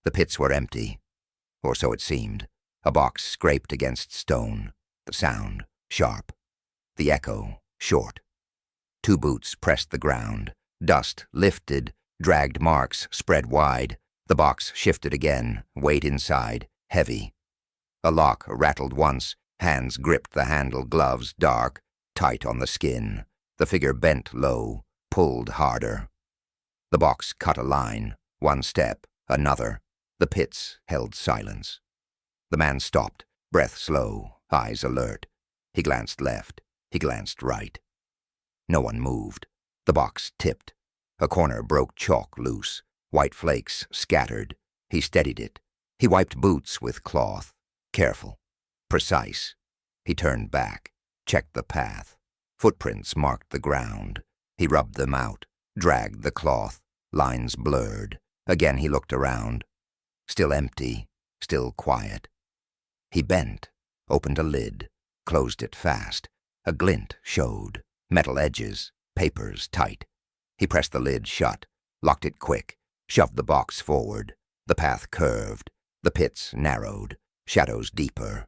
The pits were empty, or so it seemed. A box scraped against stone, the sound sharp, the echo short. 2 boots pressed the ground, dust lifted, dragged marks spread wide. The box shifted again, weight inside, heavy. A lock rattled once, hands gripped the handle, gloves dark, tight on the skin. The figure bent low, pulled harder. The box cut a line, 1 step, another. The pits held silence. The man stopped, breath slow, eyes alert. He glanced left, he glanced right. No one moved. The box tipped. A corner broke chalk loose. White flakes scattered. He steadied it. He wiped boots with cloth. Careful. Precise. He turned back, checked the path. Footprints marked the ground. He rubbed them out, dragged the cloth. Lines blurred. Again he looked around. Still empty, still quiet. He bent, opened a lid, closed it fast. A glint showed, metal edges, papers tight. He pressed the lid shut, locked it quick, shoved the box forward. The path curved, the pits narrowed, shadows deeper.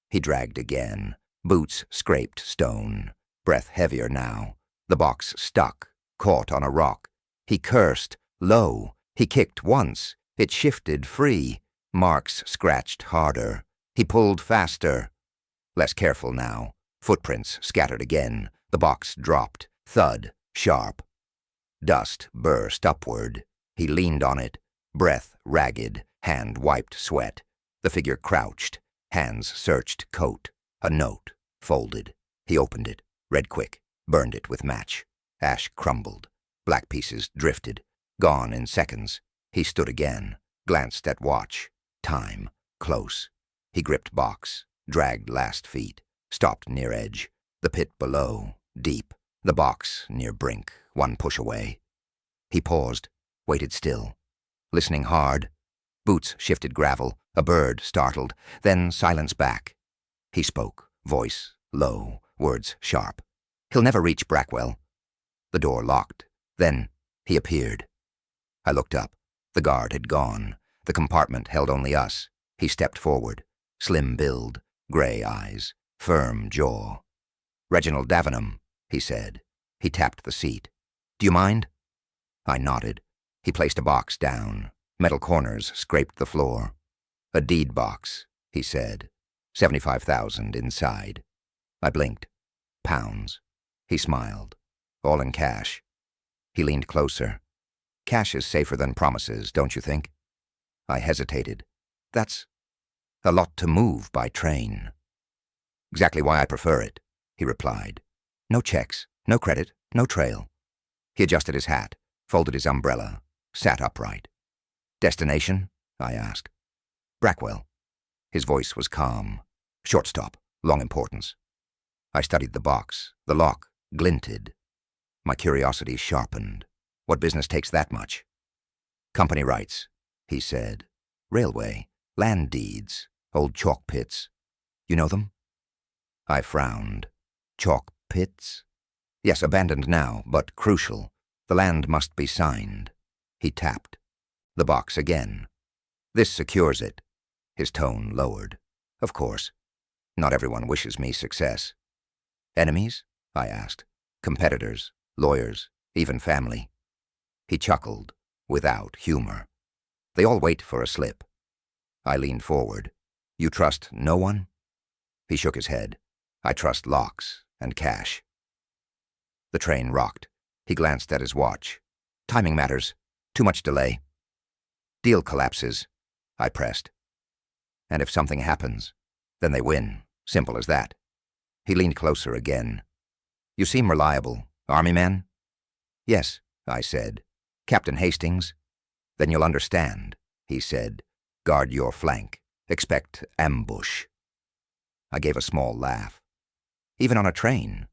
He dragged again. Boots scraped stone, breath heavier now. The box stuck, caught on a rock. He cursed, low. He kicked once. It shifted free. Marks scratched harder. He pulled faster. Less careful now. Footprints scattered again. The box dropped. Thud, sharp. Dust burst upward. He leaned on it. Breath ragged. Hand wiped sweat. The figure crouched. Hands searched coat. A note, folded. He opened it. Read quick. Burned it with match. Ash crumbled. Black pieces drifted. Gone in seconds. He stood again. Glanced at watch. Time. Close. He gripped box. Dragged last feet. Stopped near edge. The pit below. Deep. The box near brink. 1 push away. He paused. Waited still. Listening hard. Boots shifted gravel. A bird startled. Then silence back. He spoke. Voice low. Words sharp. He'll never reach Brackwell. The door locked. Then he appeared. I looked up. The guard had gone. The compartment held only us. He stepped forward. Slim build. Gray eyes. Firm jaw. "Reginald Davenham," he said. He tapped the seat. "Do you mind?" I nodded. He placed a box down. Metal corners scraped the floor. "A deed box," he said. 75,000 inside. I blinked. "Pounds." He smiled. "All in cash." He leaned closer. "Cash is safer than promises, don't you think?" I hesitated. "That's a lot to move by train." "Exactly why I prefer it," he replied. "No checks, no credit, no trail." He adjusted his hat, folded his umbrella, sat upright. "Destination?" I asked. "Brackwell." His voice was calm. "Short stop, long importance." I studied the box. The lock glinted. My curiosity sharpened. What business takes that much? "Company rights," he said. "Railway, land deeds, old chalk pits. You know them?" I frowned. "Chalk pits?" "Yes, abandoned now, but crucial. The land must be signed." He tapped. The box again. "This secures it." His tone lowered. "Of course. Not everyone wishes me success." "Enemies?" I asked. "Competitors, lawyers, even family." He chuckled, without humor. "They all wait for a slip." I leaned forward. "You trust no one?" He shook his head. "I trust locks and cash." The train rocked. He glanced at his watch. "Timing matters. Too much delay." "Deal collapses," I pressed. "And if something happens, then they win. Simple as that." He leaned closer again. "You seem reliable. Army man?" "Yes," I said. "Captain Hastings?" "Then you'll understand," he said. "Guard your flank. Expect ambush." I gave a small laugh. "Even on a train?"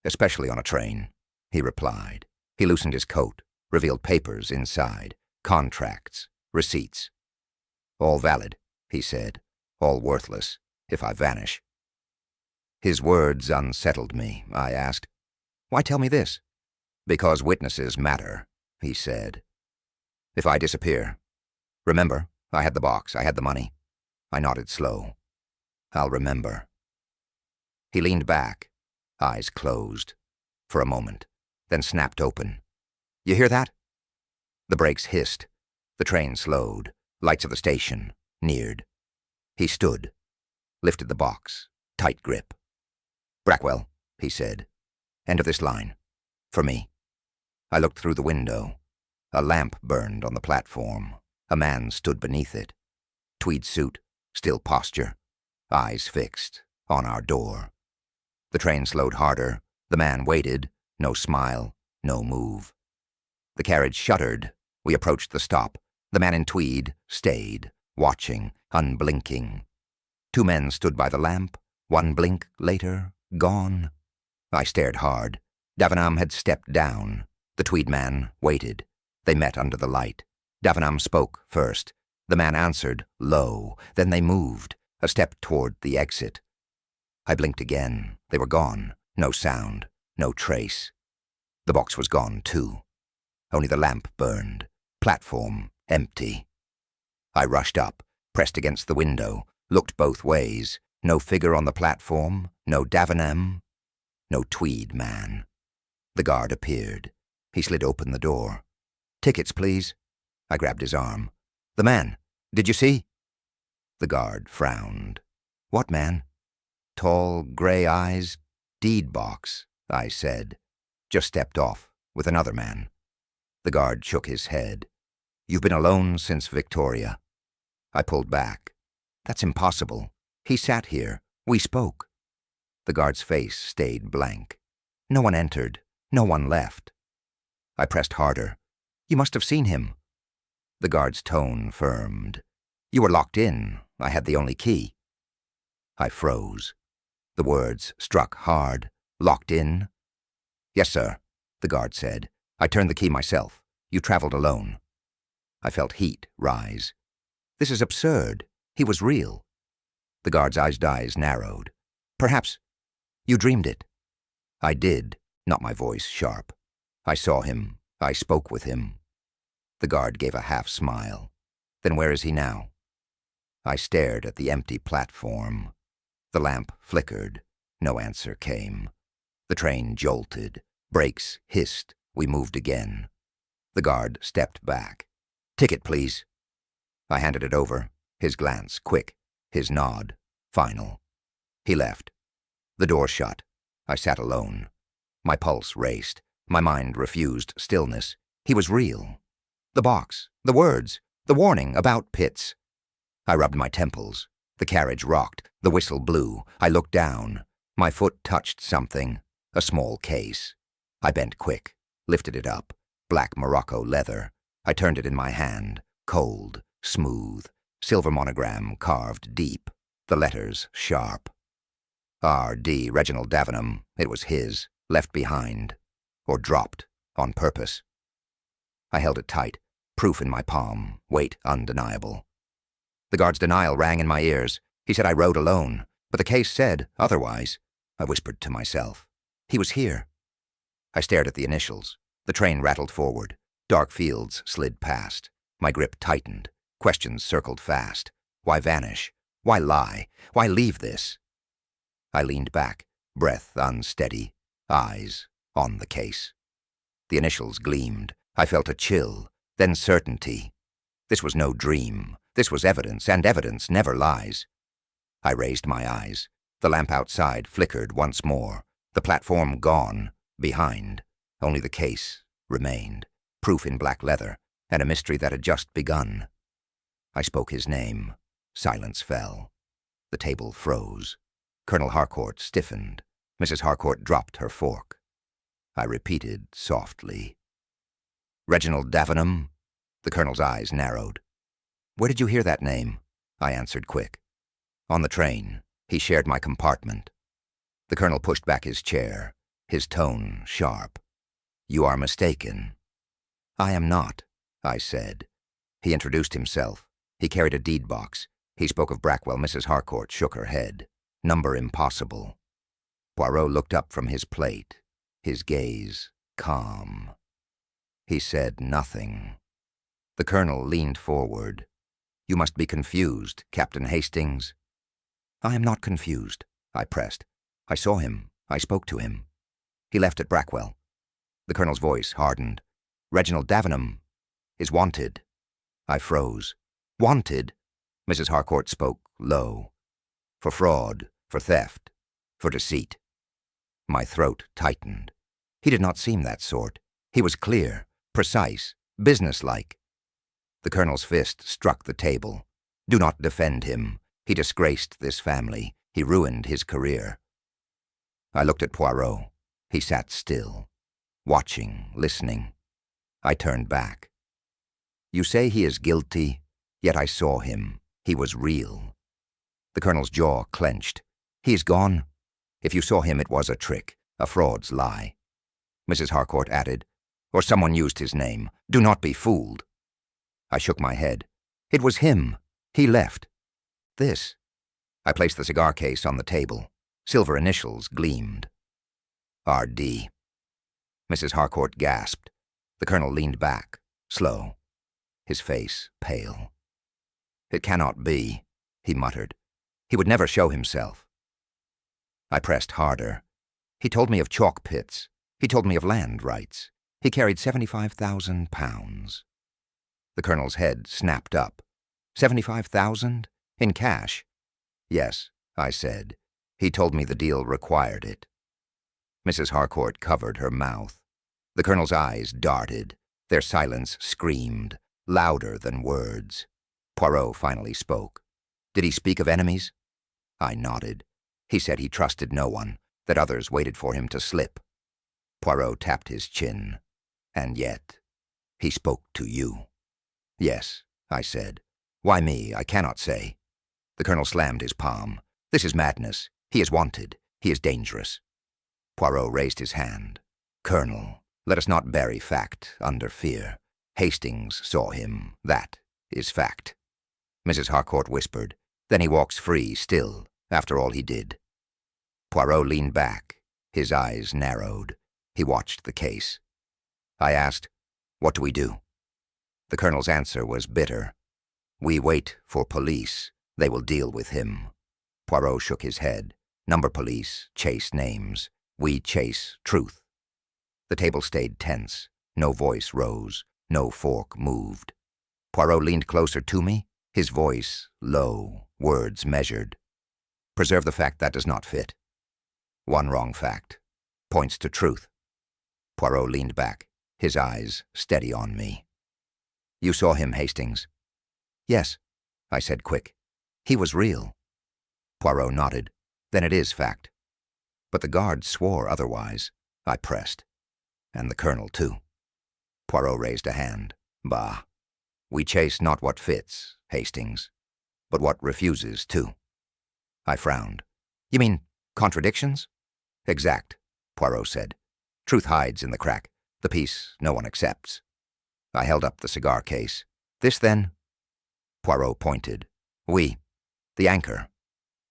"Especially on a train," he replied. He loosened his coat, revealed papers inside, contracts, receipts. "All valid," he said. "All worthless, if I vanish." His words unsettled me. I asked, "Why tell me this?" "Because witnesses matter," he said. "If I disappear?" "Remember, I had the box. I had the money. I nodded slow. I'll remember. He leaned back, eyes closed, for a moment, then snapped open. You hear that? The brakes hissed. The train slowed. Lights of the station neared. He stood, lifted the box, tight grip. Brackwell, he said. End of this line. For me. I looked through the window. A lamp burned on the platform. A man stood beneath it. Tweed suit, still posture, eyes fixed on our door. The train slowed harder. The man waited. No smile, no move. The carriage shuddered. We approached the stop. The man in tweed stayed, watching, unblinking. Two men stood by the lamp. One blink later, gone. I stared hard. Davenham had stepped down. The tweed man waited. They met under the light. Davenham spoke first. The man answered, low. Then they moved, a step toward the exit. I blinked again. They were gone. No sound, no trace. The box was gone, too. Only the lamp burned. Platform empty. I rushed up, pressed against the window, looked both ways. No figure on the platform, no Davenham, no tweed man. The guard appeared. He slid open the door. Tickets, please. I grabbed his arm. The man. Did you see? The guard frowned. What man? Tall, gray eyes. Deed box, I said. Just stepped off with another man. The guard shook his head. You've been alone since Victoria. I pulled back. That's impossible. He sat here. We spoke. The guard's face stayed blank. No one entered. No one left. I pressed harder. You must have seen him. The guard's tone firmed. You were locked in. I had the only key. I froze. The words struck hard. Locked in? Yes, sir, the guard said. I turned the key myself. You traveled alone. I felt heat rise. This is absurd. He was real. The guard's eyes narrowed. Perhaps you dreamed it. I did, not my voice sharp. I saw him. I spoke with him. The guard gave a half smile. Then where is he now? I stared at the empty platform. The lamp flickered. No answer came. The train jolted. Brakes hissed. We moved again. The guard stepped back. Ticket, please. I handed it over. His glance quick. His nod final. He left. The door shut. I sat alone. My pulse raced. My mind refused stillness. He was real. The box, the words, the warning about pits. I rubbed my temples. The carriage rocked. The whistle blew. I looked down. My foot touched something. A small case. I bent quick, lifted it up. Black Morocco leather. I turned it in my hand. Cold, smooth. Silver monogram carved deep. The letters sharp. R.D. Reginald Davenham. It was his. Left behind. Or dropped. On purpose. I held it tight. Proof in my palm. Weight undeniable. The guard's denial rang in my ears. He said I rode alone. But the case said otherwise. I whispered to myself. He was here. I stared at the initials. The train rattled forward. Dark fields slid past. My grip tightened. Questions circled fast. Why vanish? Why lie? Why leave this? I leaned back, breath unsteady, eyes on the case. The initials gleamed. I felt a chill, then certainty. This was no dream. This was evidence, and evidence never lies. I raised my eyes. The lamp outside flickered once more. The platform gone, behind. Only the case remained, proof in black leather, and a mystery that had just begun. I spoke his name. Silence fell. The table froze. Colonel Harcourt stiffened. Mrs. Harcourt dropped her fork. I repeated softly. Reginald Davenham? The colonel's eyes narrowed. Where did you hear that name? I answered quick. On the train. He shared my compartment. The colonel pushed back his chair, his tone sharp. You are mistaken. I am not, I said. He introduced himself. He carried a deed box. He spoke of Brackwell. Mrs. Harcourt shook her head. Number impossible. Poirot looked up from his plate, his gaze calm. He said nothing. The colonel leaned forward. You must be confused, Captain Hastings. I am not confused, I pressed. I saw him. I spoke to him. He left at Brackwell. The Colonel's voice hardened. Reginald Davenham is wanted. I froze. Wanted? Mrs. Harcourt spoke low. For fraud, for theft, for deceit. My throat tightened. He did not seem that sort. He was clear, precise, businesslike. The Colonel's fist struck the table. Do not defend him. He disgraced this family. He ruined his career. I looked at Poirot. He sat still, watching, listening. I turned back. You say he is guilty, yet I saw him. He was real. The Colonel's jaw clenched. He is gone. If you saw him, it was a trick, a fraud's lie. Mrs. Harcourt added, or someone used his name. Do not be fooled. I shook my head. It was him. He left. This. I placed the cigar case on the table. Silver initials gleamed. R.D. Mrs. Harcourt gasped. The Colonel leaned back, slow, his face pale. It cannot be, he muttered. He would never show himself. I pressed harder. He told me of chalk pits. He told me of land rights. He carried £75,000. The Colonel's head snapped up. 75,000? In cash? Yes, I said. He told me the deal required it. Mrs. Harcourt covered her mouth. The Colonel's eyes darted. Their silence screamed, louder than words. Poirot finally spoke. Did he speak of enemies? I nodded. He said he trusted no one, that others waited for him to slip. Poirot tapped his chin. And yet, he spoke to you. Yes, I said. Why me? I cannot say. The Colonel slammed his palm. This is madness. He is wanted. He is dangerous. Poirot raised his hand. Colonel, let us not bury fact under fear. Hastings saw him. That is fact. Mrs. Harcourt whispered. Then he walks free still, after all he did. Poirot leaned back. His eyes narrowed. He watched the case. I asked, what do we do? The Colonel's answer was bitter. We wait for police. They will deal with him. Poirot shook his head. Number police, chase names. We chase truth. The table stayed tense. No voice rose. No fork moved. Poirot leaned closer to me, his voice low, words measured. Preserve the fact that does not fit. One wrong fact. Points to truth. Poirot leaned back, his eyes steady on me. You saw him, Hastings? Yes, I said quick. He was real. Poirot nodded. Then it is fact. But the guard swore otherwise. I pressed. And the Colonel, too. Poirot raised a hand. Bah. We chase not what fits, Hastings, but what refuses to. I frowned. You mean contradictions? Exact, Poirot said. Truth hides in the crack, the piece no one accepts. I held up the cigar case. This, then? Poirot pointed. Oui. The anchor.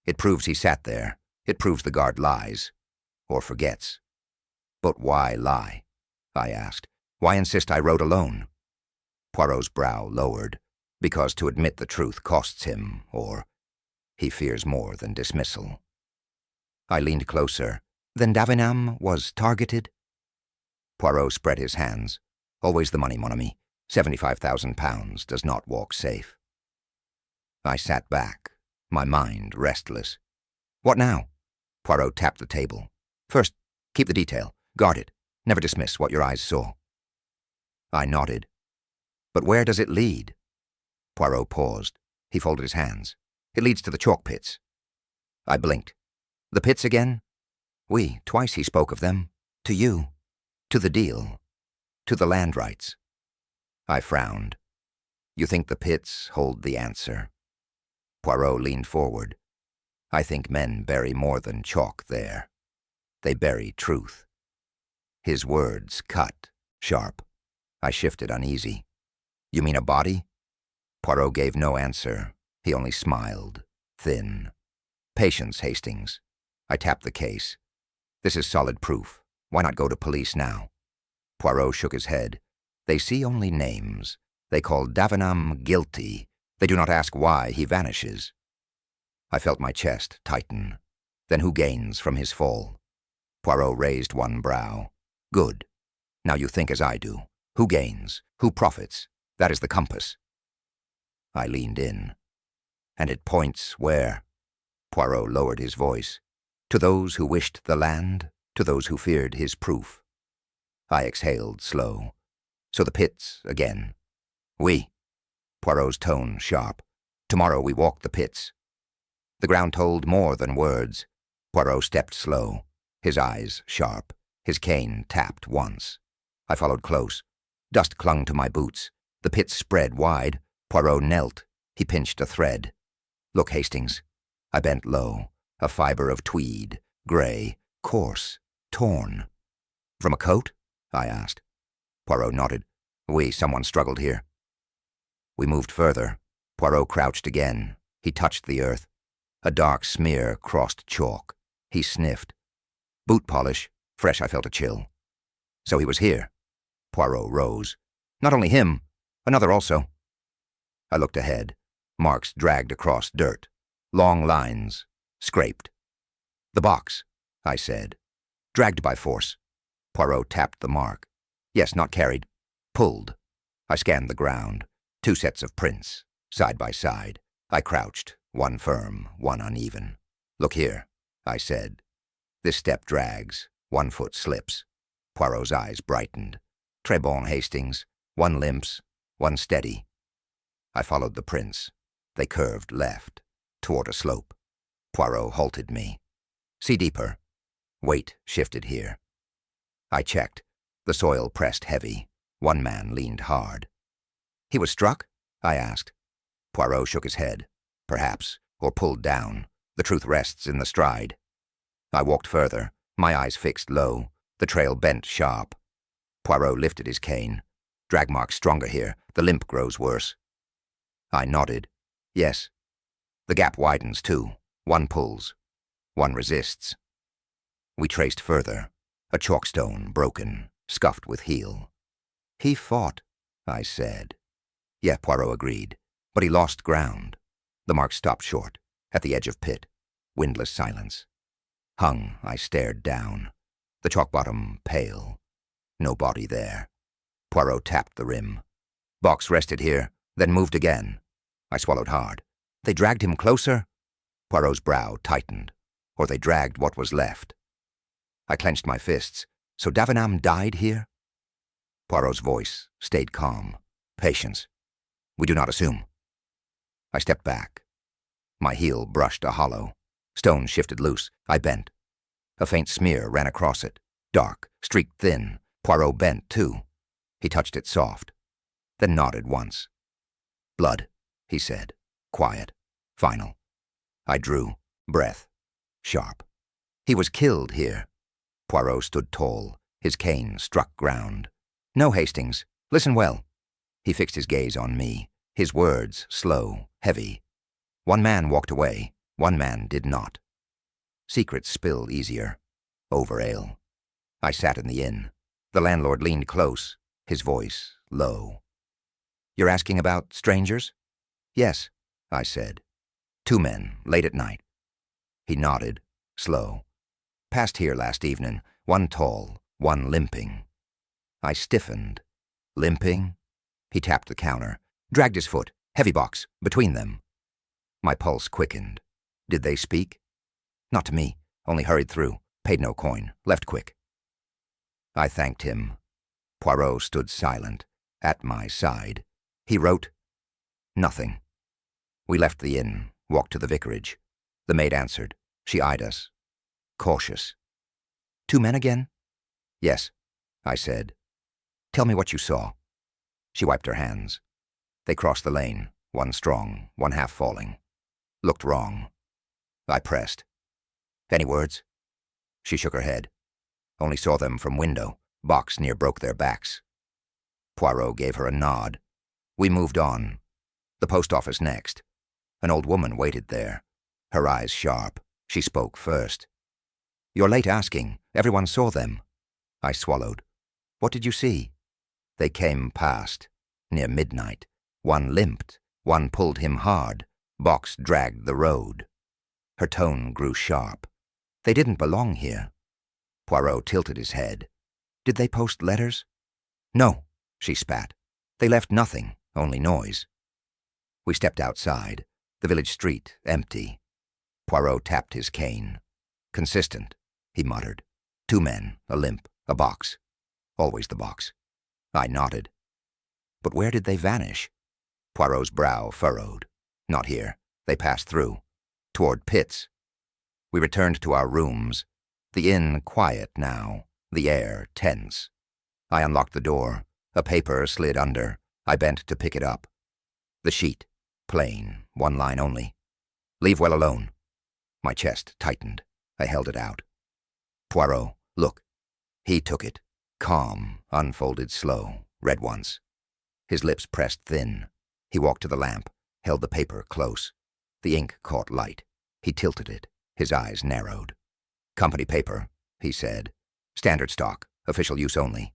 It proves he sat there. It proves the guard lies. Or forgets. But why lie? I asked. Why insist I wrote alone? Poirot's brow lowered. Because to admit the truth costs him, or he fears more than dismissal. I leaned closer. Then Davenham was targeted? Poirot spread his hands. Always the money, mon ami. £75,000 does not walk safe. I sat back, my mind restless. What now? Poirot tapped the table. First, keep the detail. Guard it. Never dismiss what your eyes saw. I nodded. But where does it lead? Poirot paused. He folded his hands. It leads to the chalk pits. I blinked. The pits again? Oui, twice he spoke of them. To you. To the deal. To the land rights. I frowned. You think the pits hold the answer? Poirot leaned forward. I think men bury more than chalk there. They bury truth. His words cut, sharp. I shifted uneasy. You mean a body? Poirot gave no answer. He only smiled, thin. Patience, Hastings. I tapped the case. This is solid proof. Why not go to police now? Poirot shook his head. They see only names. They call Davenham guilty. They do not ask why he vanishes. I felt my chest tighten. Then who gains from his fall? Poirot raised one brow. Good. Now you think as I do. Who gains? Who profits? That is the compass. I leaned in. And it points where? Poirot lowered his voice. To those who wished the land, to those who feared his proof. I exhaled slow. So the pits again. We. Poirot's tone sharp. Tomorrow we walk the pits. The ground told more than words. Poirot stepped slow, his eyes sharp. His cane tapped once. I followed close. Dust clung to my boots. The pits spread wide. Poirot knelt. He pinched a thread. Look, Hastings. I bent low. A fiber of tweed, grey, coarse, torn. From a coat? I asked. Poirot nodded. Someone struggled here. We moved further. Poirot crouched again. He touched the earth. A dark smear crossed chalk. He sniffed. Boot polish. Fresh, I felt a chill. So he was here. Poirot rose. Not only him, another also. I looked ahead. Marks dragged across dirt. Long lines. Scraped. The box, I said. Dragged by force. Poirot tapped the mark. Yes, not carried. Pulled. I scanned the ground. 2 sets of prints, side by side. I crouched, one firm, one uneven. Look here, I said. This step drags. 1 foot slips. Poirot's eyes brightened. Très bon, Hastings. 1 limps, 1 steady. I followed the prints. They curved left, toward a slope. Poirot halted me. See deeper. Weight shifted here. I checked. The soil pressed heavy. 1 man leaned hard. He was struck? I asked. Poirot shook his head. Perhaps, or pulled down. The truth rests in the stride. I walked further, my eyes fixed low. The trail bent sharp. Poirot lifted his cane. Drag marks stronger here. The limp grows worse. I nodded. Yes. The gap widens too. 1 pulls. 1 resists. We traced further. A chalkstone, broken, scuffed with heel. He fought, I said. Yeah, Poirot agreed. But he lost ground. The mark stopped short, at the edge of pit. Windless silence. Hung, I stared down. The chalk bottom pale. No body there. Poirot tapped the rim. Box rested here, then moved again. I swallowed hard. They dragged him closer? Poirot's brow tightened. Or they dragged what was left. I clenched my fists. So Davenham died here? Poirot's voice stayed calm. Patience. We do not assume. I stepped back. My heel brushed a hollow. Stone shifted loose. I bent. A faint smear ran across it. Dark, streaked thin. Poirot bent, too. He touched it soft. Then nodded once. Blood, he said. Quiet. Final. I drew. Breath. Sharp. He was killed here. Poirot stood tall. His cane struck ground. No, Hastings. Listen well. He fixed his gaze on me. His words slow, heavy. 1 man walked away. 1 man did not. Secrets spill easier. Over ale. I sat in the inn. The landlord leaned close, his voice low. You're asking about strangers? Yes, I said. 2 men, late at night. He nodded, slow. Passed here last evening, 1 tall, 1 limping. I stiffened. Limping? He tapped the counter, dragged his foot, heavy box, between them. My pulse quickened. Did they speak? Not to me, only hurried through, paid no coin, left quick. I thanked him. Poirot stood silent, at my side. He wrote, nothing. We left the inn, walked to the vicarage. The maid answered. She eyed us. Cautious. 2 men again? Yes, I said. Tell me what you saw. She wiped her hands. They crossed the lane, 1 strong, 1 half falling. Looked wrong. I pressed. Any words? She shook her head. Only saw them from window. Box near broke their backs. Poirot gave her a nod. We moved on. The post office next. An old woman waited there. Her eyes sharp. She spoke first. You're late asking. Everyone saw them. I swallowed. What did you see? They came past. Near midnight. 1 limped. One pulled him hard. Box dragged the road. Her tone grew sharp. They didn't belong here. Poirot tilted his head. Did they post letters? No, she spat. They left nothing, only noise. We stepped outside. The village street, empty. Poirot tapped his cane. Consistent, he muttered. 2 men, a limp, a box. Always the box. I nodded. But where did they vanish? Poirot's brow furrowed. Not here. They passed through. Toward Pitt's. We returned to our rooms. The inn quiet now, the air tense. I unlocked the door. A paper slid under. I bent to pick it up. The sheet. Plain. 1 line only. Leave well alone. My chest tightened. I held it out. Poirot, look. He took it. Calm, unfolded slow. Read once. His lips pressed thin. He walked to the lamp, held the paper close. The ink caught light. He tilted it. His eyes narrowed. Company paper, he said. Standard stock. Official use only.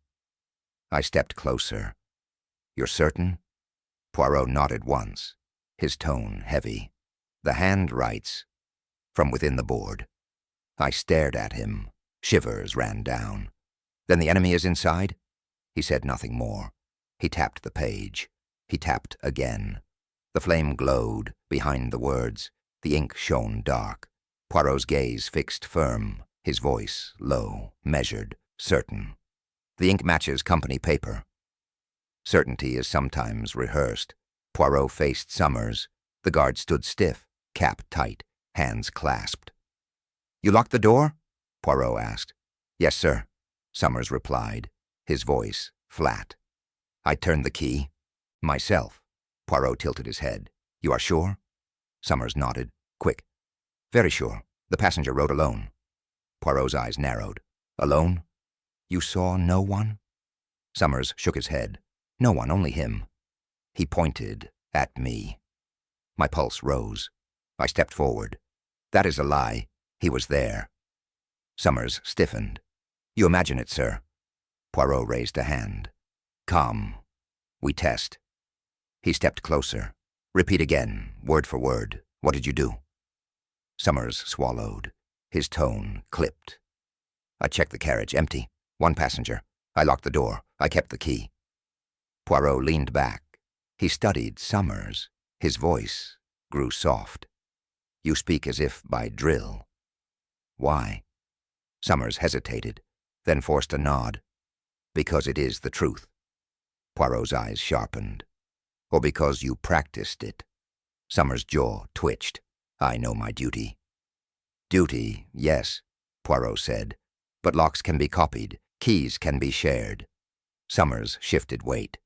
I stepped closer. You're certain? Poirot nodded once. His tone heavy. The hand writes. From within the board. I stared at him. Shivers ran down. Then the enemy is inside? He said nothing more. He tapped the page. He tapped again. The flame glowed behind the words. The ink shone dark. Poirot's gaze fixed firm. His voice low, measured, certain. The ink matches company paper. Certainty is sometimes rehearsed. Poirot faced Summers. The guard stood stiff, cap tight, hands clasped. You locked the door? Poirot asked. Yes, sir, Summers replied, his voice flat. I turned the key. Myself. Poirot tilted his head. You are sure? Summers nodded. Quick. Very sure. The passenger rode alone. Poirot's eyes narrowed. Alone? You saw no one? Summers shook his head. No one, only him. He pointed at me. My pulse rose. I stepped forward. That is a lie. He was there. Summers stiffened. You imagine it, sir. Poirot raised a hand. Calm. We test. He stepped closer. Repeat again, word for word. What did you do? Summers swallowed. His tone clipped. I checked the carriage, empty. 1 passenger. I locked the door. I kept the key. Poirot leaned back. He studied Summers. His voice grew soft. You speak as if by drill. Why? Summers hesitated, then forced a nod. Because it is the truth. Poirot's eyes sharpened. Or because you practiced it. Summers' jaw twitched. I know my duty. Duty, yes, Poirot said. But locks can be copied. Keys can be shared. Summers shifted weight.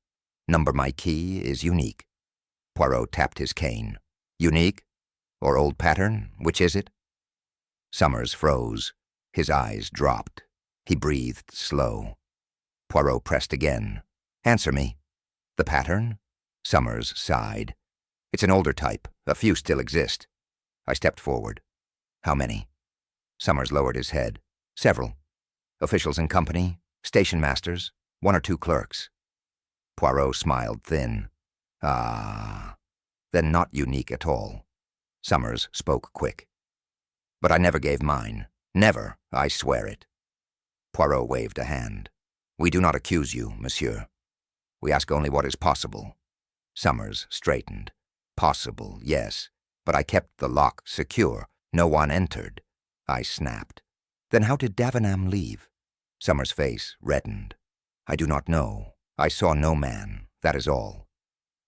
Number my key is unique. Poirot tapped his cane. Unique? Or old pattern? Which is it? Summers froze. His eyes dropped. He breathed slow. Poirot pressed again. Answer me. The pattern? Summers sighed. It's an older type. A few still exist. I stepped forward. How many? Summers lowered his head. Several. Officials in company, station masters, 1 or 2 clerks. Poirot smiled thin. Ah, then not unique at all. Summers spoke quick. But I never gave mine. Never, I swear it. Poirot waved a hand. We do not accuse you, monsieur. We ask only what is possible. Summers straightened. Possible, yes, but I kept the lock secure. No one entered. I snapped. Then how did Davenham leave? Summers' face reddened. I do not know. I saw no man, that is all.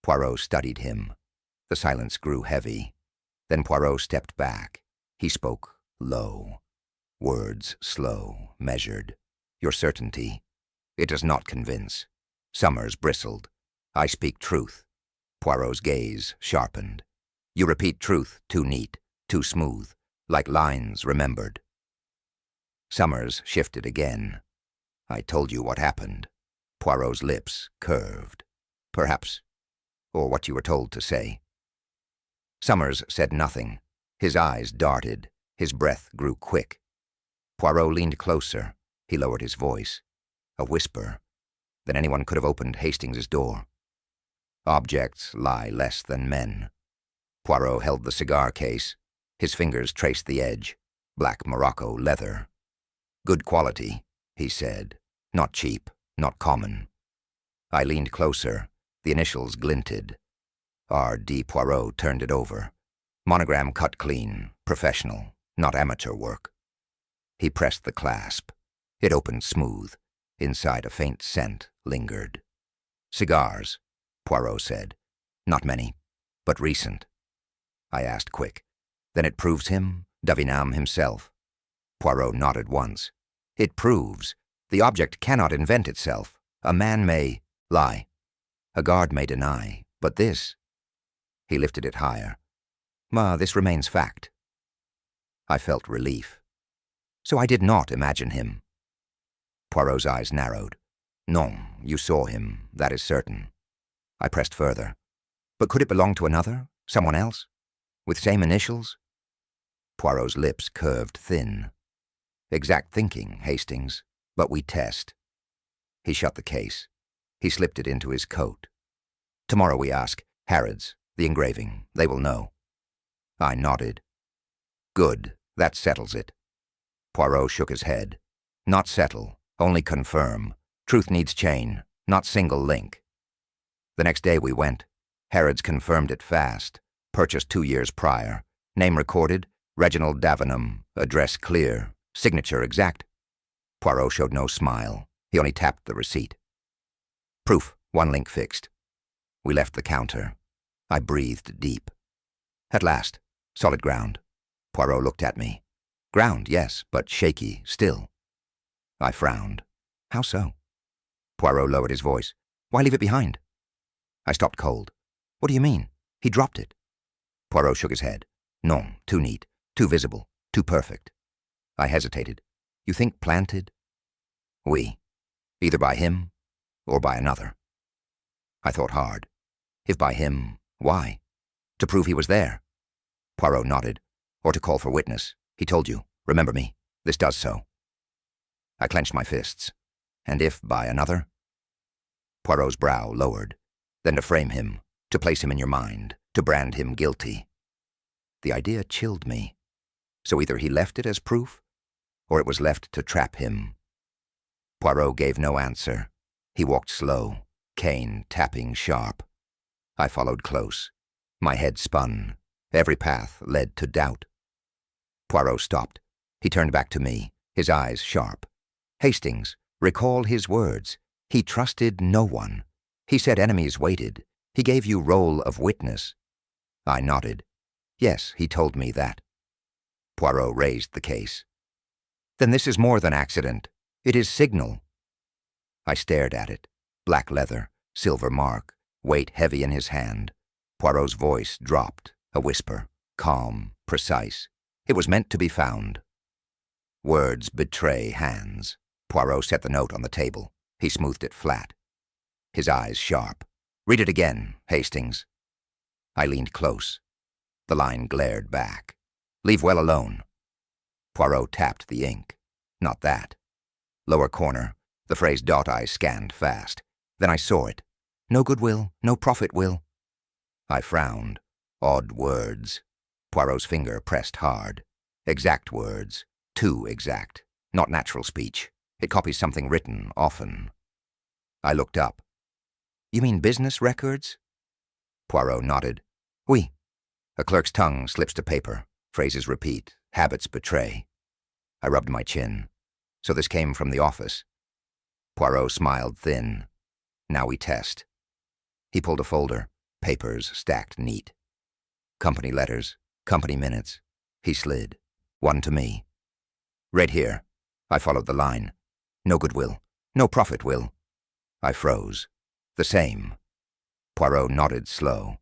Poirot studied him. The silence grew heavy. Then Poirot stepped back. He spoke low. Words slow, measured. Your certainty. It does not convince. Summers bristled. I speak truth. Poirot's gaze sharpened. You repeat truth too neat, too smooth, like lines remembered. Summers shifted again. I told you what happened. Poirot's lips curved. Perhaps, or what you were told to say. Summers said nothing. His eyes darted. His breath grew quick. Poirot leaned closer. He lowered his voice. A whisper. Then anyone could have opened Hastings's door. Objects lie less than men. Poirot held the cigar case. His fingers traced the edge. Black Morocco leather. Good quality, he said. Not cheap, not common. I leaned closer. The initials glinted. R. D. Poirot turned it over. Monogram cut clean, professional, not amateur work. He pressed the clasp. It opened smooth. Inside a faint scent lingered. Cigars, Poirot said. Not many, but recent. I asked quick. Then it proves him, Davinam himself. Poirot nodded once. It proves. The object cannot invent itself. A man may lie. A guard may deny. But this... He lifted it higher. This remains fact. I felt relief. So I did not imagine him. Poirot's eyes narrowed. Non, you saw him, that is certain. I pressed further. But could it belong to another? Someone else? With same initials? Poirot's lips curved thin. Exact thinking, Hastings, but we test. He shut the case. He slipped it into his coat. Tomorrow we ask, Harrods, the engraving, they will know. I nodded. Good, that settles it. Poirot shook his head. Not settle, only confirm. Truth needs chain, not single link. The next day we went. Harrods confirmed it fast. Purchased 2 years prior. Name recorded, Reginald Davenham. Address clear. Signature exact. Poirot showed no smile. He only tapped the receipt. Proof, 1 link fixed. We left the counter. I breathed deep. At last, solid ground. Poirot looked at me. Ground, yes, but shaky, still. I frowned. How so? Poirot lowered his voice. Why leave it behind? I stopped cold. What do you mean? He dropped it. Poirot shook his head. Non, too neat, too visible, too perfect. I hesitated. You think planted? Oui. Either by him or by another. I thought hard. If by him, why? To prove he was there. Poirot nodded. Or to call for witness. He told you. Remember me. This does so. I clenched my fists. And if by another? Poirot's brow lowered. Then to frame him, to place him in your mind, to brand him guilty. The idea chilled me. So either he left it as proof, or it was left to trap him. Poirot gave no answer. He walked slow, cane tapping sharp. I followed close. My head spun. Every path led to doubt. Poirot stopped. He turned back to me, his eyes sharp. Hastings, recall his words. He trusted no one. He said enemies waited. He gave you role of witness. I nodded. Yes, he told me that. Poirot raised the case. Then this is more than accident. It is signal. I stared at it. Black leather, silver mark, weight heavy in his hand. Poirot's voice dropped, a whisper, calm, precise. It was meant to be found. Words betray hands. Poirot set the note on the table. He smoothed it flat. His eyes sharp. Read it again, Hastings. I leaned close. The line glared back. Leave well alone. Poirot tapped the ink. Not that. Lower corner, the phrase I scanned fast. Then I saw it. No goodwill, no profit will. I frowned. Odd words. Poirot's finger pressed hard. Exact words. Too exact. Not natural speech. It copies something written, often. I looked up. You mean business records? Poirot nodded. Oui. A clerk's tongue slips to paper. Phrases repeat. Habits betray. I rubbed my chin. So this came from the office. Poirot smiled thin. Now we test. He pulled a folder. Papers stacked neat. Company letters. Company minutes. He slid. One to me. Read here. I followed the line. No goodwill. No profit will. I froze. The same. Poirot nodded slow.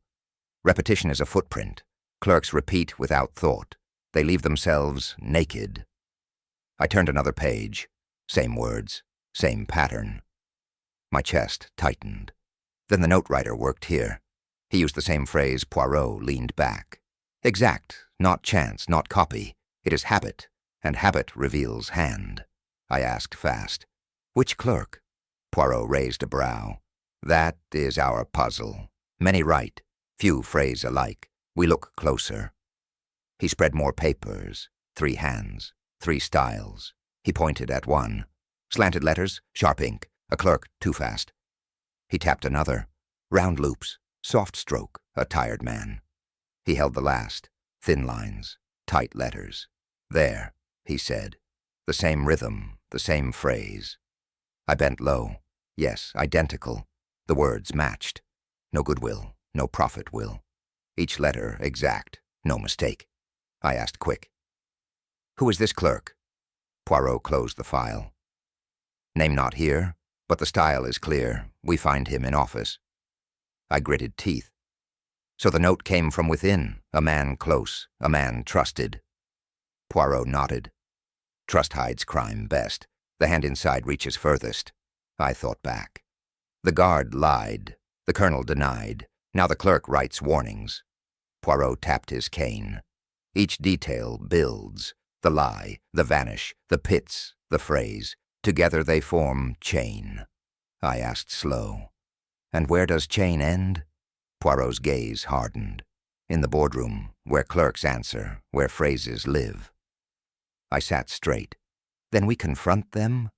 Repetition is a footprint. Clerks repeat without thought. They leave themselves naked. I turned another page. Same words. Same pattern. My chest tightened. Then the note writer worked here. He used the same phrase. Poirot leaned back. Exact, not chance, not copy. It is habit, and habit reveals hand. I asked fast. Which clerk? Poirot raised a brow. That is our puzzle. Many write, few phrase alike. We look closer. He spread more papers, 3 hands, 3 styles. He pointed at one. Slanted letters, sharp ink, a clerk too fast. He tapped another. Round loops, soft stroke, a tired man. He held the last, thin lines, tight letters. There, he said. The same rhythm, the same phrase. I bent low. Yes, identical. The words matched. No goodwill, no profit will. Each letter exact, no mistake. I asked quick. Who is this clerk? Poirot closed the file. Name not here, but the style is clear. We find him in office. I gritted teeth. So the note came from within, a man close, a man trusted. Poirot nodded. Trust hides crime best. The hand inside reaches furthest. I thought back. The guard lied. The colonel denied. Now the clerk writes warnings. Poirot tapped his cane. Each detail builds. The lie, the vanish, the pits, the phrase. Together they form chain. I asked slow. And where does chain end? Poirot's gaze hardened. In the boardroom, where clerks answer, where phrases live. I sat straight. Then we confront them?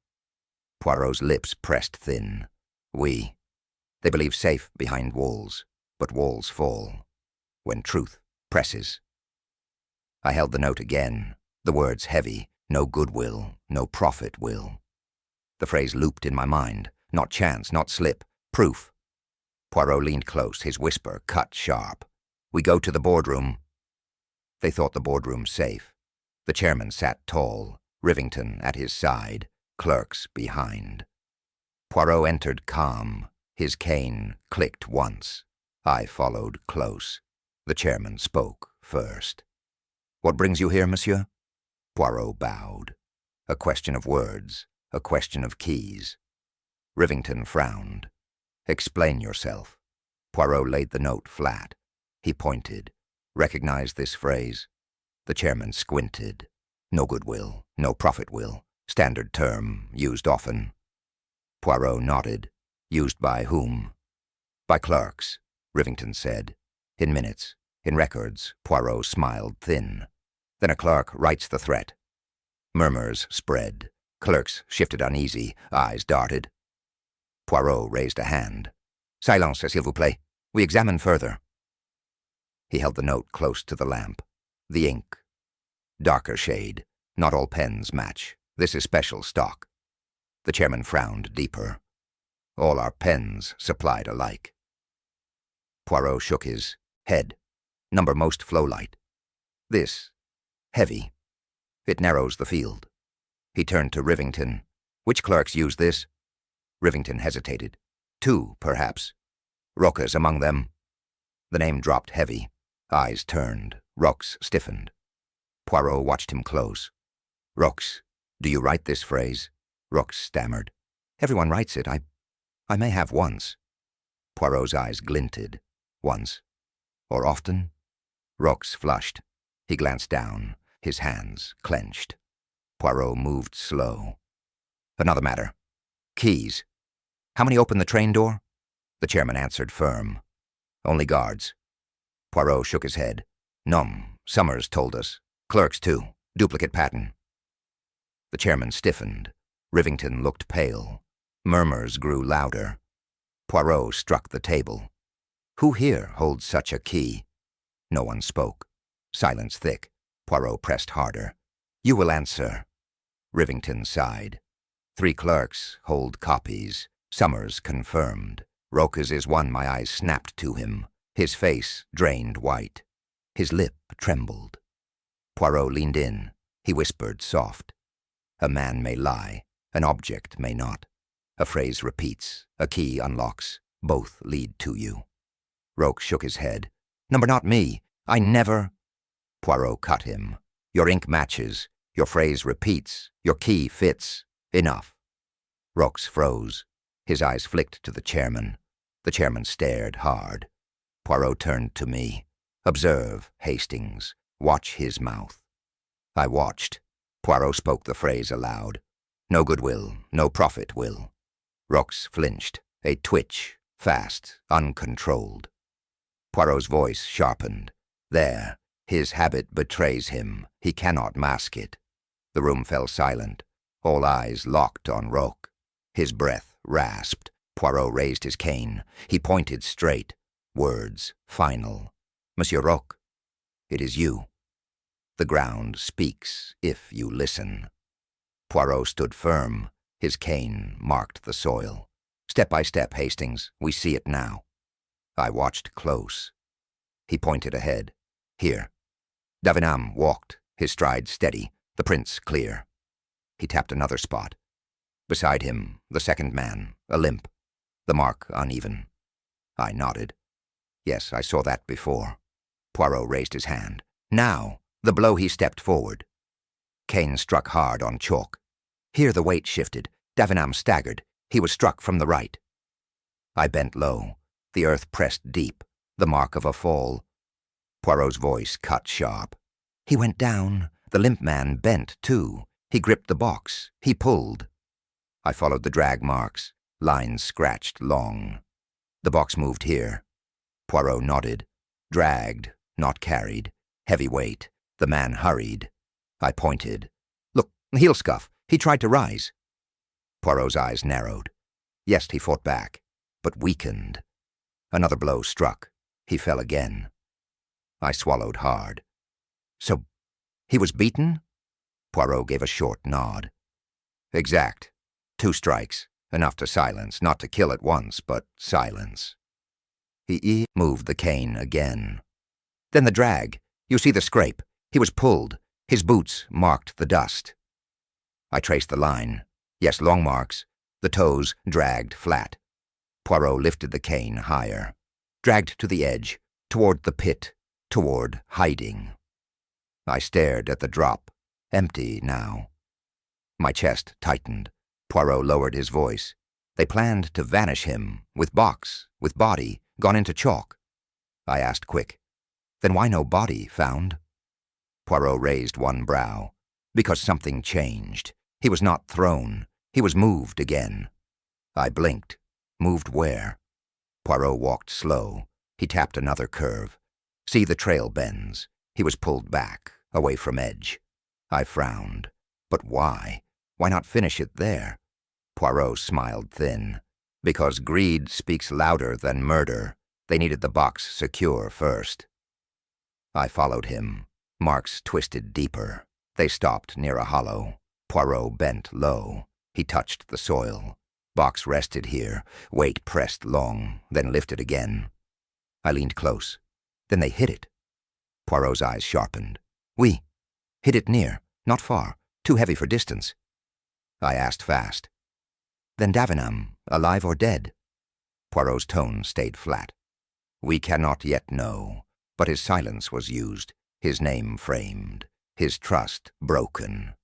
Poirot's lips pressed thin. We. They believe safe behind walls, but walls fall. When truth presses. I held the note again, the words heavy, no goodwill, no profit will. The phrase looped in my mind, not chance, not slip, proof. Poirot leaned close, his whisper cut sharp. We go to the boardroom. They thought the boardroom safe. The chairman sat tall, Rivington at his side, clerks behind. Poirot entered calm. His cane clicked once. I followed close. The chairman spoke first. What brings you here, monsieur? Poirot bowed. A question of words, a question of keys. Rivington frowned. Explain yourself. Poirot laid the note flat. He pointed. Recognize this phrase? The chairman squinted. No goodwill, no profit will. Standard term, used often. Poirot nodded. Used by whom? By clerks, Rivington said. In minutes, in records, Poirot smiled thin. Then a clerk writes the threat. Murmurs spread. Clerks shifted uneasy, eyes darted. Poirot raised a hand. Silence, s'il vous plaît. We examine further. He held the note close to the lamp. The ink. Darker shade. Not all pens match. This is special stock. The chairman frowned deeper. All our pens supplied alike. Poirot shook his head. Number most flow light. This. Heavy. It narrows the field. He turned to Rivington. Which clerks use this? Rivington hesitated. 2, perhaps. Roca's among them. The name dropped heavy. Eyes turned. Rox stiffened. Poirot watched him close. Rox, do you write this phrase? Rox stammered. Everyone writes it. I may have once. Poirot's eyes glinted. Once. Or often? Rox flushed. He glanced down, his hands clenched. Poirot moved slow. Another matter. Keys. How many open the train door? The chairman answered firm. Only guards. Poirot shook his head. None. Summers told us. Clerks, too. Duplicate pattern. The chairman stiffened. Rivington looked pale. Murmurs grew louder. Poirot struck the table. Who here holds such a key? No one spoke. Silence thick. Poirot pressed harder. You will answer. Rivington sighed. 3 clerks hold copies. Summers confirmed. Roca's is one my eyes snapped to him. His face drained white. His lip trembled. Poirot leaned in. He whispered soft. A man may lie. An object may not. A phrase repeats. A key unlocks. Both lead to you. Roque shook his head. Number not me. I never... Poirot cut him. Your ink matches. Your phrase repeats. Your key fits. Enough. Rox froze. His eyes flicked to the chairman. The chairman stared hard. Poirot turned to me. Observe, Hastings. Watch his mouth. I watched. Poirot spoke the phrase aloud. No goodwill, no profit will. Rox flinched. A twitch, fast, uncontrolled. Poirot's voice sharpened. There, his habit betrays him. He cannot mask it. The room fell silent. All eyes locked on Roque. His breath rasped. Poirot raised his cane. He pointed straight. Words final. Monsieur Roque, it is you. The ground speaks if you listen. Poirot stood firm. His cane marked the soil. Step by step, Hastings. We see it now. I watched close. He pointed ahead. Here. Davenant walked, his stride steady, the prints clear. He tapped another spot. Beside him, the second man, a limp. The mark uneven. I nodded. Yes, I saw that before. Poirot raised his hand. Now, the blow. He stepped forward. Cane struck hard on chalk. Here the weight shifted. Davenant staggered. He was struck from the right. I bent low. The earth pressed deep. The mark of a fall. Poirot's voice cut sharp. He went down. The limp man bent, too. He gripped the box. He pulled. I followed the drag marks. Lines scratched long. The box moved here. Poirot nodded. Dragged, not carried. Heavy weight. The man hurried. I pointed. Look, heel scuff. He tried to rise. Poirot's eyes narrowed. Yes, he fought back, but weakened. Another blow struck. He fell again. I swallowed hard. So, he was beaten? Poirot gave a short nod. Exact. 2 strikes. Enough to silence, not to kill at once, but silence. He moved the cane again. Then the drag. You see the scrape. He was pulled. His boots marked the dust. I traced the line. Yes, long marks. The toes dragged flat. Poirot lifted the cane higher. Dragged to the edge, toward the pit, toward hiding. I stared at the drop, empty now. My chest tightened. Poirot lowered his voice. They planned to vanish him, with box, with body, gone into chalk. I asked quick, then why no body found? Poirot raised one brow. Because something changed. He was not thrown. He was moved again. I blinked. Moved where? Poirot walked slow. He tapped another curve. See, the trail bends. He was pulled back, away from edge. I frowned. But why? Why not finish it there? Poirot smiled thin. Because greed speaks louder than murder. They needed the box secure first. I followed him. Marks twisted deeper. They stopped near a hollow. Poirot bent low. He touched the soil. Box rested here. Weight pressed long, then lifted again. I leaned close. Then they hit it. Poirot's eyes sharpened. We hit it near, not far, too heavy for distance. I asked fast. Then Davenant, alive or dead? Poirot's tone stayed flat. We cannot yet know, but his silence was used, his name framed, his trust broken.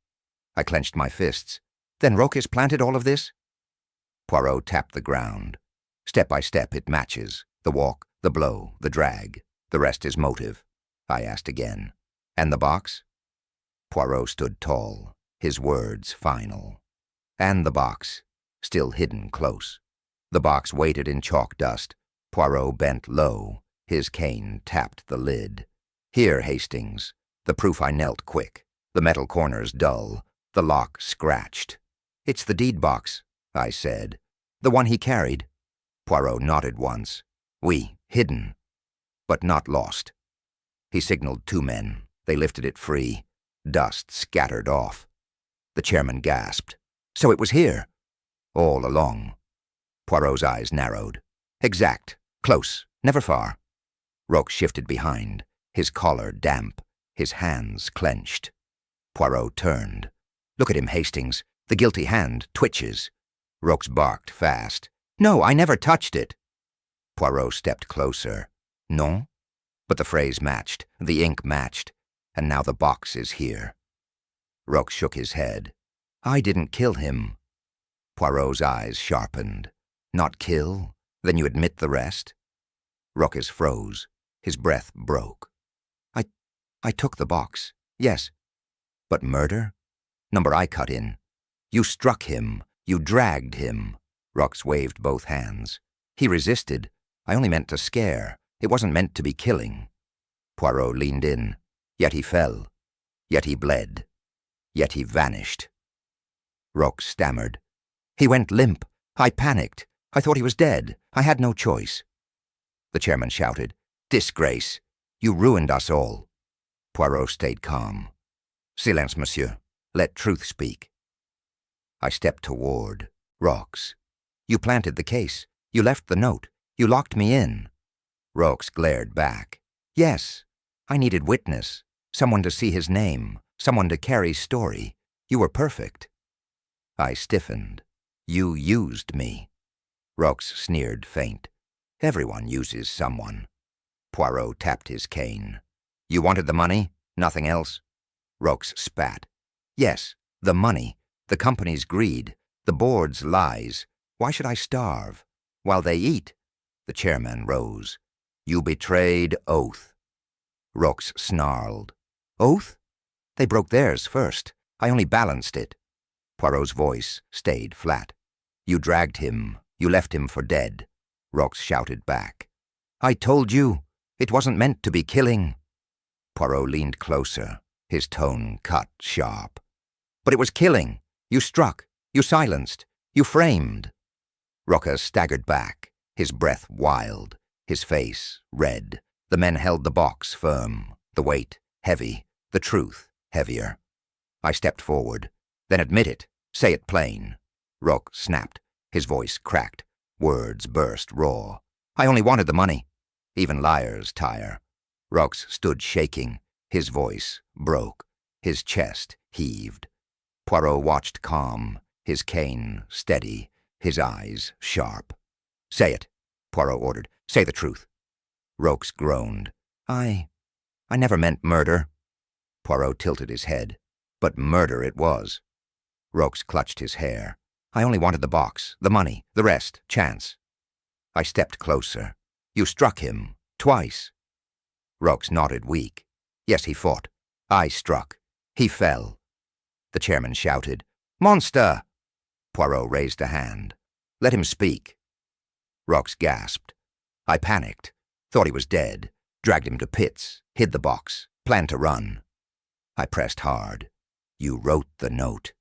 I clenched my fists. Then Roque has planted all of this? Poirot tapped the ground. Step by step it matches, the walk, the blow, the drag. The rest is motive. I asked again. And the box? Poirot stood tall, his words final. And the box, still hidden close. The box waited in chalk dust. Poirot bent low. His cane tapped the lid. Here, Hastings. The proof. I knelt quick. The metal corners dull. The lock scratched. It's the deed box, I said. The one he carried. Poirot nodded once. We, hidden, but not lost. He signaled 2 men. They lifted it free. Dust scattered off. The chairman gasped. So it was here. All along. Poirot's eyes narrowed. Exact. Close. Never far. Roque shifted behind, his collar damp, his hands clenched. Poirot turned. Look at him, Hastings. The guilty hand twitches. Roque barked fast. No, I never touched it. Poirot stepped closer. Non? But the phrase matched, the ink matched, and now the box is here. Roque shook his head. I didn't kill him. Poirot's eyes sharpened. Not kill? Then you admit the rest? Roque froze. His breath broke. I took the box, yes. But murder? Number I cut in. You struck him. You dragged him. Roque waved both hands. He resisted. I only meant to scare. It wasn't meant to be killing. Poirot leaned in. Yet he fell. Yet he bled. Yet he vanished. Roques stammered. He went limp. I panicked. I thought he was dead. I had no choice. The chairman shouted, Disgrace! You ruined us all. Poirot stayed calm. Silence, monsieur. Let truth speak. I stepped toward. Roques. You planted the case. You left the note. You locked me in. Roques glared back. Yes. I needed witness. Someone to see his name. Someone to carry story. You were perfect. I stiffened. You used me. Roques sneered faint. Everyone uses someone. Poirot tapped his cane. You wanted the money? Nothing else? Roques spat. Yes, the money, the company's greed, the board's lies. Why should I starve? While they eat. The chairman rose. You betrayed oath. Roques snarled. Oath? They broke theirs first. I only balanced it. Poirot's voice stayed flat. You dragged him. You left him for dead. Roques shouted back. I told you. It wasn't meant to be killing. Poirot leaned closer, his tone cut sharp. But it was killing. You struck. You silenced. You framed. Roques staggered back, his breath wild, his face red. The men held the box firm, the weight heavy, the truth heavier. I stepped forward. Then admit it. Say it plain. Roques snapped. His voice cracked. Words burst raw. I only wanted the money. Even liars tire. Roques stood shaking. His voice broke. His chest heaved. Poirot watched calm, his cane steady, his eyes sharp. Say it, Poirot ordered. Say the truth. Roques groaned. I never meant murder. Poirot tilted his head. But murder it was. Roques clutched his hair. I only wanted the box, the money, the rest, chance. I stepped closer. You struck him, twice. Roques nodded weak. Yes, he fought. I struck. He fell. The chairman shouted, Monster! Poirot raised a hand. Let him speak. Roques gasped. I panicked. Thought he was dead. Dragged him to pits. Hid the box. Planned to run. I pressed hard. You wrote the note.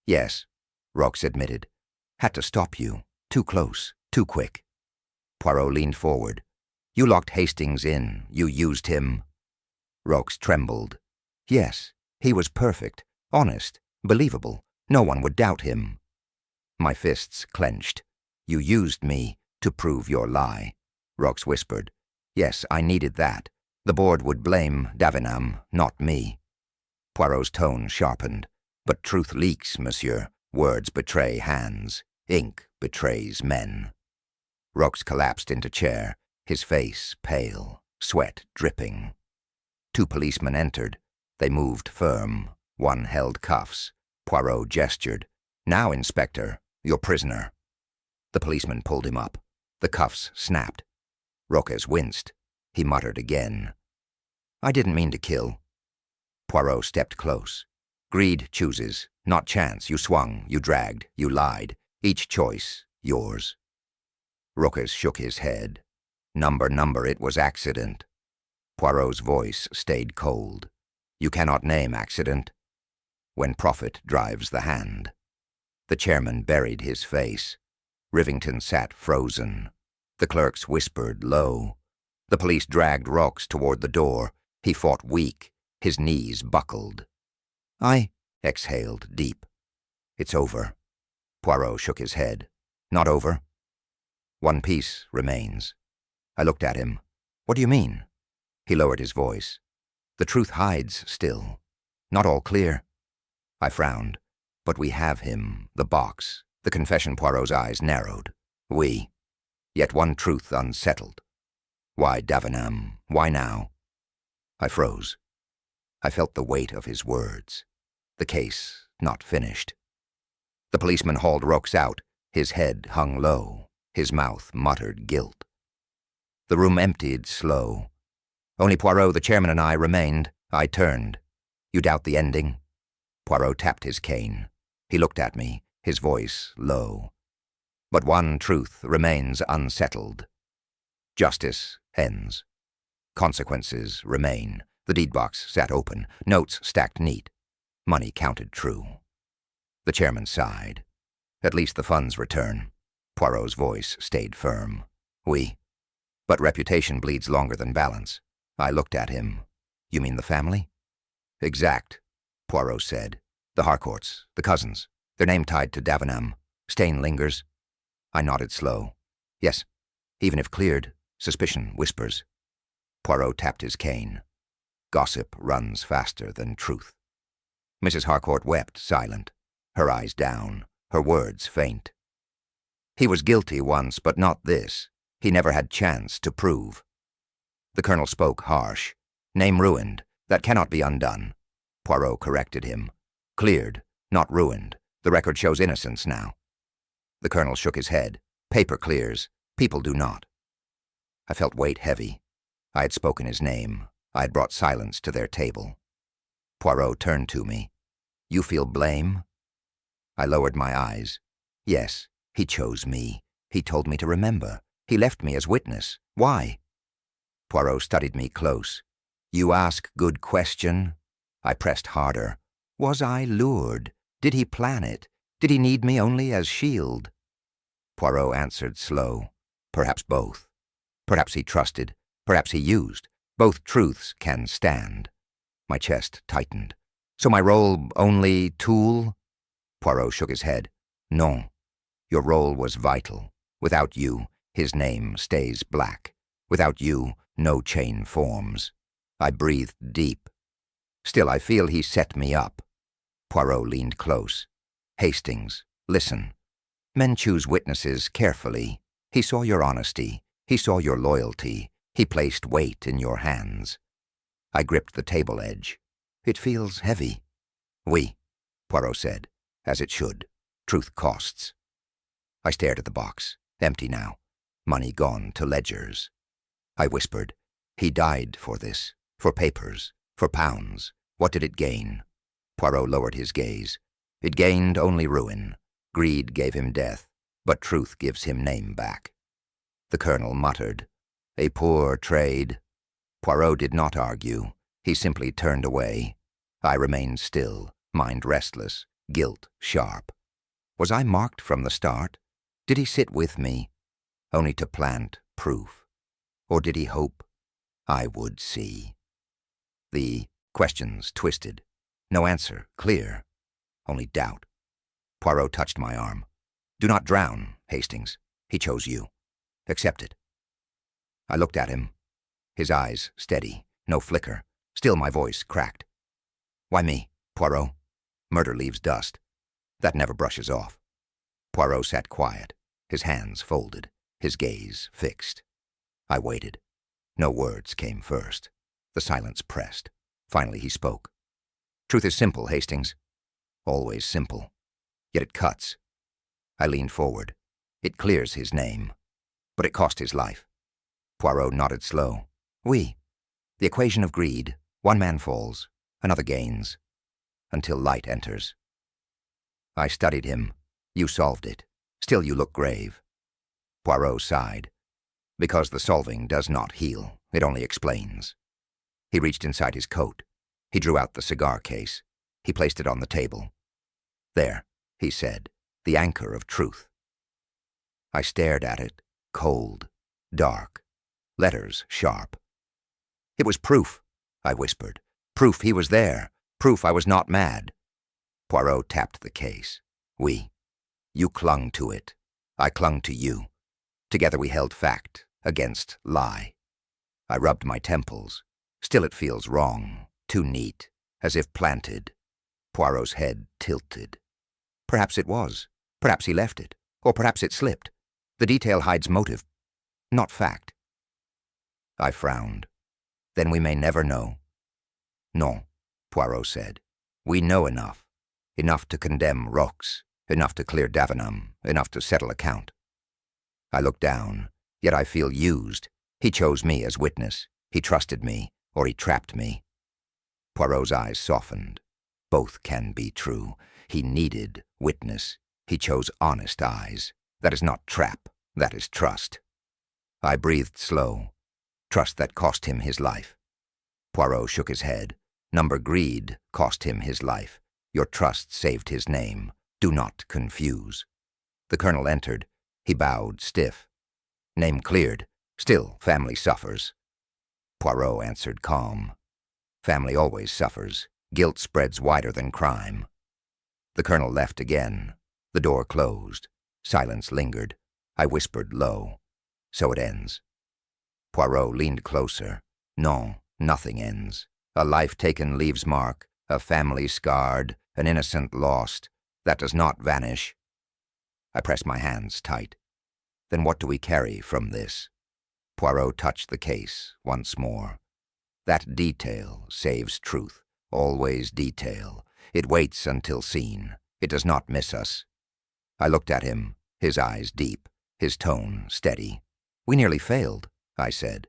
Yes, Roques admitted. Had to stop you. Too close. Too quick. Poirot leaned forward. You locked Hastings in. You used him. Roques trembled. Yes, he was perfect, honest, believable. No one would doubt him. My fists clenched. You used me to prove your lie. Roques whispered. Yes, I needed that. The board would blame Davenham, not me. Poirot's tone sharpened. But truth leaks, monsieur. Words betray hands. Ink betrays men. Roques collapsed into chair, his face pale, sweat dripping. 2 policemen entered. They moved firm. One held cuffs. Poirot gestured. Now, Inspector, your prisoner. The policeman pulled him up. The cuffs snapped. Roques winced. He muttered again. I didn't mean to kill. Poirot stepped close. Greed chooses, not chance. You swung, you dragged, you lied. Each choice, yours. Roques shook his head. Number, it was accident. Poirot's voice stayed cold. You cannot name accident. When profit drives the hand. The chairman buried his face. Rivington sat frozen. The clerks whispered low. The police dragged Roques toward the door. He fought weak. His knees buckled. I exhaled deep. It's over. Poirot shook his head. Not over. One piece remains. I looked at him. What do you mean? He lowered his voice. The truth hides still. Not all clear. I frowned. But we have him, the box. The confession. Poirot's eyes narrowed. We. Yet one truth unsettled. Why Davenham? Why now? I froze. I felt the weight of his words. The case not finished. The policeman hauled Roques out. His head hung low. His mouth muttered guilt. The room emptied slow. Only Poirot, the chairman, and I remained. I turned. You doubt the ending? Poirot tapped his cane. He looked at me, his voice low. But one truth remains unsettled. Justice ends. Consequences remain. The deed box sat open, notes stacked neat, money counted true. The chairman sighed. At least the funds return. Poirot's voice stayed firm. Oui. But reputation bleeds longer than balance. I looked at him. You mean the family? Exact, Poirot said. The Harcourts, the cousins, their name tied to Davenham. Stain lingers. I nodded slow. Yes, even if cleared, suspicion whispers. Poirot tapped his cane. Gossip runs faster than truth. Mrs. Harcourt wept, silent, her eyes down, her words faint. He was guilty once, but not this. He never had chance to prove. The colonel spoke harsh. Name ruined. That cannot be undone. Poirot corrected him. Cleared, not ruined. The record shows innocence now. The colonel shook his head. Paper clears. People do not. I felt weight heavy. I had spoken his name. I had brought silence to their table. Poirot turned to me. You feel blame? I lowered my eyes. Yes, he chose me. He told me to remember. He left me as witness. Why? Poirot studied me close. You ask good question. I pressed harder. Was I lured? Did he plan it? Did he need me only as shield? Poirot answered slow. Perhaps both. Perhaps he trusted. Perhaps he used. Both truths can stand. My chest tightened. So my role only tool? Poirot shook his head. Non. Your role was vital. Without you, his name stays black. Without you, no chain forms. I breathed deep. Still, I feel he set me up. Poirot leaned close. Hastings, listen. Men choose witnesses carefully. He saw your honesty. He saw your loyalty. He placed weight in your hands. I gripped the table edge. It feels heavy. Oui, Poirot said, as it should. Truth costs. I stared at the box, empty now. Money gone to ledgers. I whispered, he died for this, for papers, for pounds. What did it gain? Poirot lowered his gaze. It gained only ruin. Greed gave him death, but truth gives him name back. The colonel muttered, a poor trade. Poirot did not argue. He simply turned away. I remained still, mind restless, guilt sharp. Was I marked from the start? Did he sit with me, only to plant proof? Or did he hope I would see? The questions twisted. No answer, clear. Only doubt. Poirot touched my arm. Do not drown, Hastings. He chose you. Accept it. I looked at him. His eyes steady, no flicker. Still my voice cracked. Why me, Poirot? Murder leaves dust. That never brushes off. Poirot sat quiet, his hands folded, his gaze fixed. I waited. No words came first. The silence pressed. Finally he spoke. Truth is simple, Hastings. Always simple. Yet it cuts. I leaned forward. It clears his name. But it cost his life. Poirot nodded slow. Oui. The equation of greed. One man falls, another gains, until light enters. I studied him. You solved it. Still you look grave. Poirot sighed. Because the solving does not heal. It only explains. He reached inside his coat. He drew out the cigar case. He placed it on the table. There, he said, the anchor of truth. I stared at it, cold, dark, letters sharp. It was proof, I whispered. Proof he was there. Proof I was not mad. Poirot tapped the case. We. You clung to it. I clung to you. Together we held fact against lie. I rubbed my temples. Still it feels wrong, too neat, as if planted. Poirot's head tilted. Perhaps it was. Perhaps he left it. Or perhaps it slipped. The detail hides motive, not fact. I frowned. Then we may never know. Non, Poirot said. We know enough. Enough to condemn Rox. Enough to clear Davenham. Enough to settle account. I looked down. Yet I feel used. He chose me as witness. He trusted me, or he trapped me. Poirot's eyes softened. Both can be true. He needed witness. He chose honest eyes. That is not trap. That is trust. I breathed slow. Trust that cost him his life. Poirot shook his head. Number greed cost him his life. Your trust saved his name. Do not confuse. The colonel entered. He bowed, stiff. Name cleared. Still, family suffers. Poirot answered calm. Family always suffers. Guilt spreads wider than crime. The colonel left again. The door closed. Silence lingered. I whispered low. So it ends. Poirot leaned closer. No, nothing ends. A life taken leaves mark, a family scarred, an innocent lost. That does not vanish. I pressed my hands tight. Then what do we carry from this? Poirot touched the case once more. That detail saves truth. Always detail. It waits until seen. It does not miss us. I looked at him, his eyes deep, his tone steady. We nearly failed, I said.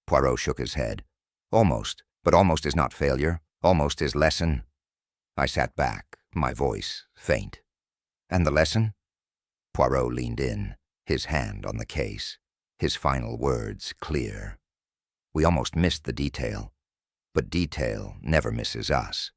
Poirot shook his head. Almost, but almost is not failure. Almost is lesson. I sat back, my voice faint. And the lesson? Poirot leaned in, his hand on the case, his final words clear. We almost missed the detail, but detail never misses us.